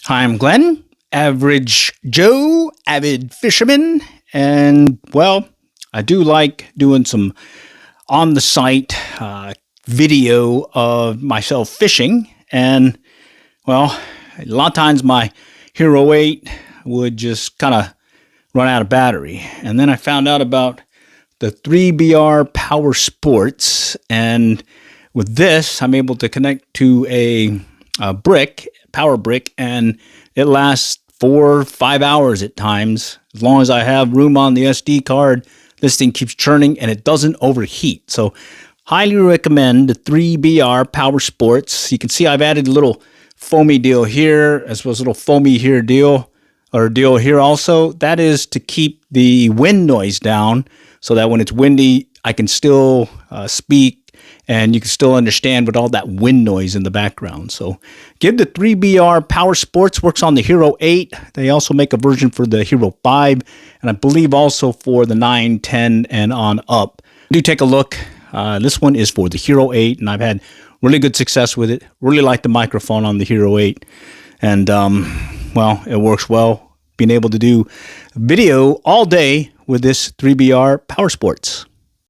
Hi, I'm Glenn, average Joe, avid fisherman, and well, I do like doing some on the site video of myself fishing, and well, a lot of times my Hero 8 would just kind of run out of battery, and then I found out about the 3BR Power Sports, and with this, I'm able to connect to a power brick, and it lasts 4 or 5 hours at times. As long as I have room on the SD card, this thing keeps churning and it doesn't overheat. So highly recommend the 3BR Power Sports. You can see I've added a little foamy deal here, as well as a little foamy here deal here also. That is to keep the wind noise down so that when it's windy, I can still speak and you can still understand with all that wind noise in the background. So give the 3BR Power Sports, works on the Hero 8. They also make a version for the Hero 5, and I believe also for the 9, 10, and on up. Do take a look. This one is for the Hero 8, and I've had really good success with it. Really like the microphone on the Hero 8. And, well, it works well. Being able to do video all day with this 3BR Power Sports.